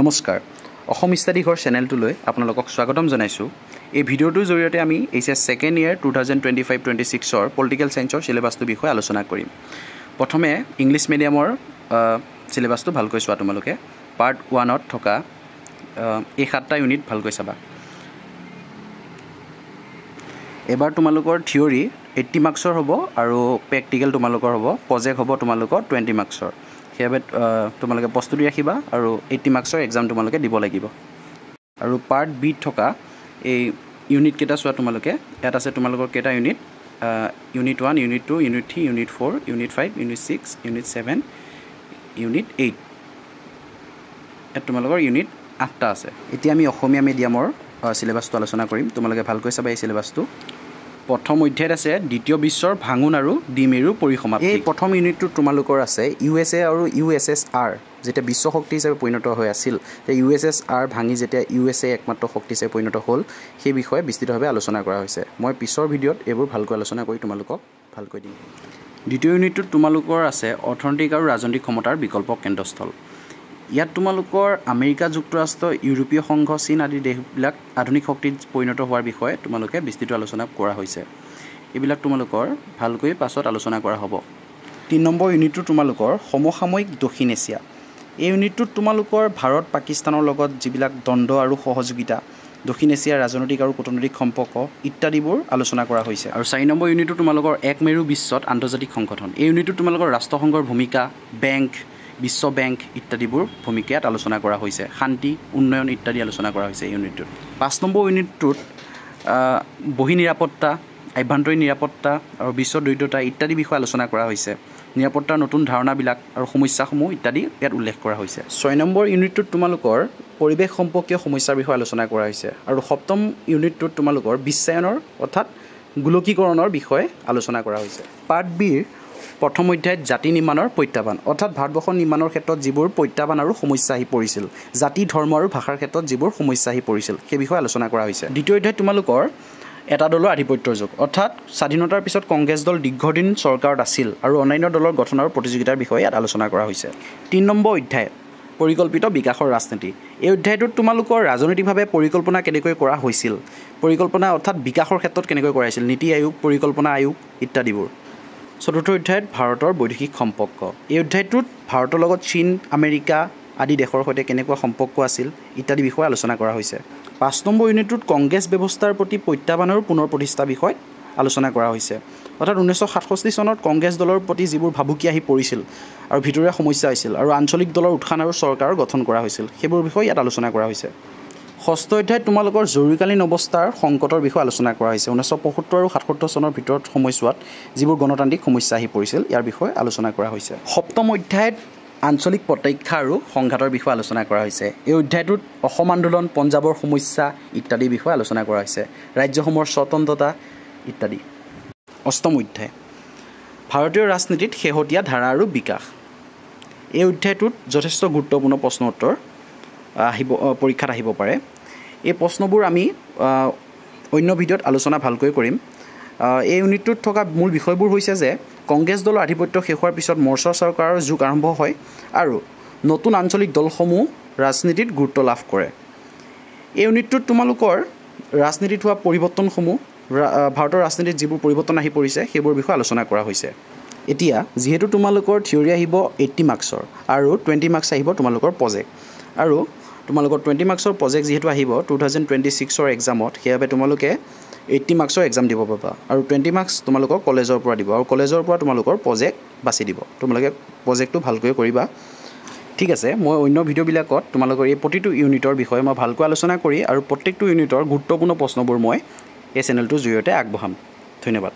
নমস্কাৰ অসম ষ্টাডি ঘৰ চেনেলটোলৈ আপোনালোকক স্বাগতম জনাইছোঁ। এই ভিডিঅ'টোৰ জৰিয়তে আমি এইচএছ সেকেন্ড ইয়াৰ 2025-26 পলিটিকেল সায়েন্সৰ সিলেবাসটোৰ বিষয়ে আলোচনা কৰিম। প্ৰথমে ইংলিছ মিডিয়ামৰ সিলেবাসটো ভালকৈ চোৱা তোমালোকে পাৰ্ট 1ত থকা এই 7টা ইউনিট ভালকৈ চাবা। এবাৰ তোমালোকৰ থিয়ৰি 80 মাৰ্কছৰ হ'ব আৰু প্ৰেক্টিকেল তোমালোকৰ হ'ব, প্ৰজেক্ট হ'ব তোমালোকৰ 20 মাৰ্কছৰ। সেইবাবে তোমালোকে প্ৰস্তুতি ৰাখিবা আৰু 80 মাৰ্কছৰ এক্সাম তোমালোকে দিব লাগিব। আৰু পাৰ্ট বি থকা এই ইউনিট কেইটা চোৱা তোমালোকে, ইয়াত আছে তোমালোকৰ কেইটা unit, unit 1, unit 2, unit 3, unit 4, unit 5, unit 6, unit 7, unit 8, ইয়াত তোমালোকৰ ইউনিট 8টা আছে। এতিয়া আমি অসমীয়া মিডিয়ামৰ সিলেবাসটো আলোচনা কৰিম, তোমালোকে ভালকৈ চাবা এই সিলেবাসটো। প্ৰথম অধ্যায়ত আছে দ্বিতীয় বিশ্বৰ ভাঙোন আৰু ডিমেৰু পৰিসমাপ্তি। এই প্ৰথম ইউনিটটো তোমালোকৰ আছে USA আৰু USSR যেতিয়া বিশ্ব শক্তি হিচাপে পৰিণত হৈ আছিল, সেই USSR ভাঙি যেতিয়া USA একমাত্ৰ শক্তি হিচাপে পৰিণত হ'ল, সেই বিষয়ে বিস্তৃতভাৱে আলোচনা কৰা হৈছে। মই পিছৰ ভিডিঅ'ত এইবোৰ ভালকৈ আলোচনা কৰি তোমালোকক ভালকৈ দিম। দ্বিতীয় ইউনিটটোত তোমালোকৰ আছে অৰ্থনৈতিক আৰু ৰাজনৈতিক ক্ষমতাৰ বিকল্প কেন্দ্ৰস্থল। ইয়াত তোমালোকৰ আমেৰিকা যুক্তৰাষ্ট্ৰ, ইউৰোপীয় সংঘ, চীন আদি দেশবিলাক আধুনিক শক্তিত পৰিণত হোৱাৰ বিষয়ে তোমালোকে বিস্তৃত আলোচনা কৰা হৈছে। এইবিলাক তোমালোকৰ ভালকৈ পাছত আলোচনা কৰা হ'ব। 3 নম্বৰ ইউনিটটো তোমালোকৰ সমসাময়িক দক্ষিণ এছিয়া। এই ইউনিটটোত তোমালোকৰ ভাৰত পাকিস্তানৰ লগত যিবিলাক দ্বন্দ্ব আৰু সহযোগিতা, দক্ষিণ এছিয়াৰ ৰাজনৈতিক আৰু কূটনৈতিক সম্পৰ্ক ইত্যাদিবোৰ আলোচনা কৰা হৈছে। আৰু 4 নম্বৰ ইউনিটটো তোমালোকৰ এক মেৰু বিশ্বত আন্তৰ্জাতিক সংগঠন। এই ইউনিটটোত তোমালোকৰ ৰাষ্ট্ৰসংঘৰ ভূমিকা, বেংক, বিশ্ব বেংক ইত্যাদিবোৰ ভূমিকাত আলোচনা কৰা হৈছে। শান্তি, উন্নয়ন ইত্যাদি আলোচনা কৰা হৈছে এই ইউনিটটোত। 5 নম্বৰ ইউনিটটোত বহি নিৰাপত্তা, আভ্যন্তৰীণ নিৰাপত্তা আৰু বিশ্ব দৰিদ্ৰতা ইত্যাদি বিষয়ে আলোচনা কৰা হৈছে। নিৰাপত্তাৰ নতুন ধাৰণাবিলাক আৰু সমস্যাসমূহ ইত্যাদি ইয়াত উল্লেখ কৰা হৈছে। 6 নম্বৰ ইউনিটটোত তোমালোকৰ পৰিৱেশ সম্পৰ্কীয় সমস্যাৰ বিষয়ে আলোচনা কৰা হৈছে। আৰু 7ম ইউনিটটোত তোমালোকৰ বিশ্বায়নৰ অৰ্থাৎ গোলকীকৰণৰ বিষয়ে আলোচনা কৰা হৈছে। পাৰ্ট বিৰ প্ৰথম অধ্যায়ত জাতি নিৰ্মাণৰ প্ৰত্যাহ্বান অৰ্থাৎ ভাৰতবৰ্ষ নিৰ্মাণৰ ক্ষেত্ৰত যিবোৰ প্ৰত্যাহ্বান আৰু সমস্যা আহি পৰিছিল, জাতি, ধৰ্ম আৰু ভাষাৰ ক্ষেত্ৰত যিবোৰ সমস্যা আহি পৰিছিল, সেই বিষয়ে আলোচনা কৰা হৈছে। দ্বিতীয় অধ্যায়ত তোমালোকৰ এটা দলৰ আধিপত্যৰ যুগ অৰ্থাৎ স্বাধীনতাৰ পিছত কংগ্ৰেছ দল দীৰ্ঘদিন চৰকাৰত আছিল আৰু অন্যান্য দলৰ গঠন আৰু প্ৰতিযোগিতাৰ বিষয়ে ইয়াত আলোচনা কৰা হৈছে। 3 নম্বৰ অধ্যায় পৰিকল্পিত বিকাশৰ ৰাজনীতি। এই অধ্যায়টোত তোমালোকৰ ৰাজনৈতিকভাৱে পৰিকল্পনা কেনেকৈ কৰা হৈছিল, পৰিকল্পনা অৰ্থাৎ বিকাশৰ ক্ষেত্ৰত কেনেকৈ কৰা হৈছিল, নীতি আয়োগ, পৰিকল্পনা আয়োগ ইত্যাদিবোৰ। 4ৰ্থ অধ্যায়ত ভাৰতৰ বৈদেশিক সম্পৰ্ক। এই অধ্যায়টোত ভাৰতৰ লগত চীন, আমেৰিকা আদি দেশৰ সৈতে কেনেকুৱা সম্পৰ্ক আছিল ইত্যাদি বিষয়ে আলোচনা কৰা হৈছে। 5 নম্বৰ ইউনিটটোত কংগ্ৰেছ ব্যৱস্থাৰ প্ৰতি প্ৰত্যাহ্বান আৰু পুনৰ প্ৰতিষ্ঠা বিষয়ত আলোচনা কৰা হৈছে। অৰ্থাৎ 1967 চনত কংগ্ৰেছ দলৰ প্ৰতি যিবোৰ ভাবুকি আহি পৰিছিল আৰু ভিতৰীয়া সমস্যা হৈছিল আৰু আঞ্চলিক দলৰ উত্থান আৰু চৰকাৰৰ গঠন কৰা হৈছিল, সেইবোৰ বিষয়ে ইয়াত আলোচনা কৰা হৈছে। 6ষ্ঠ অধ্যায়ত তোমালোকৰ জৰুৰীকালীন অৱস্থাৰ সংকটৰ বিষয়ে আলোচনা কৰা হৈছে। 1975 আৰু 77 চনৰ ভিতৰত সময়ছোৱাত যিবোৰ গণতান্ত্ৰিক সমস্যা আহি পৰিছিল, ইয়াৰ বিষয়ে আলোচনা কৰা হৈছে। 7ম অধ্যায়ত আঞ্চলিক প্ৰত্যাখ্যা আৰু সংঘাতৰ বিষয়ে আলোচনা কৰা হৈছে। এই অধ্যায়টোত অসম আন্দোলন, পঞ্জাৱৰ সমস্যা ইত্যাদিৰ বিষয়ে আলোচনা কৰা হৈছে, ৰাজ্যসমূহৰ স্বতন্ত্ৰতা ইত্যাদি। 8ম অধ্যায় ভাৰতীয় ৰাজনীতিত শেহতীয়া ধাৰা আৰু বিকাশ। এই অধ্যায়টোত যথেষ্ট গুৰুত্বপূৰ্ণ প্ৰশ্ন উত্তৰ পৰীক্ষাত আহিব পাৰে। এই প্ৰশ্নবোৰ আমি অন্য ভিডিঅ'ত আলোচনা ভালকৈ কৰিম। এই ইউনিটটোত থকা মূল বিষয়বোৰ হৈছে যে কংগ্ৰেছ দলৰ আধিপত্য শেষ হোৱাৰ পিছত মৰ্চা চৰকাৰৰ যুগ আৰম্ভ হয় আৰু নতুন আঞ্চলিক দলসমূহ ৰাজনীতিত গুৰুত্ব লাভ কৰে। এই ইউনিটটোত তোমালোকৰ ৰাজনীতিত হোৱা পৰিৱৰ্তনসমূহ, ভাৰতৰ ৰাজনীতিত যিবোৰ পৰিৱৰ্তন আহি পৰিছে সেইবোৰ বিষয়ে আলোচনা কৰা হৈছে। এতিয়া যিহেতু তোমালোকৰ থিয়ৰি আহিব 80 মাৰ্কছৰ আৰু 20 মাৰ্কছ আহিব তোমালোকৰ প্ৰজেক্ট, আৰু তোমালোকৰ 20 মাৰ্কছৰ প্ৰজেক্ট যিহেতু আহিব 2026ৰ এক্সামত, সেইবাবে তোমালোকে 80 মাৰ্কছৰ এক্সাম দিব পাবা আৰু 20 মাৰ্কছ তোমালোকৰ কলেজৰ পৰা দিব আৰু কলেজৰ পৰা তোমালোকৰ প্ৰজেক্ট বাছি দিব। তোমালোকে প্ৰজেক্টটো ভালকৈ কৰিবা। ঠিক আছে, মই অন্য ভিডিঅ'বিলাকত তোমালোকৰ এই প্ৰতিটো ইউনিটৰ বিষয়ে মই ভালকৈ আলোচনা কৰি আৰু প্ৰত্যেকটো ইউনিটৰ গুৰুত্বপূৰ্ণ প্ৰশ্নবোৰ মই এই চেনেলটোৰ জৰিয়তে আগবঢ়াম। ধন্যবাদ।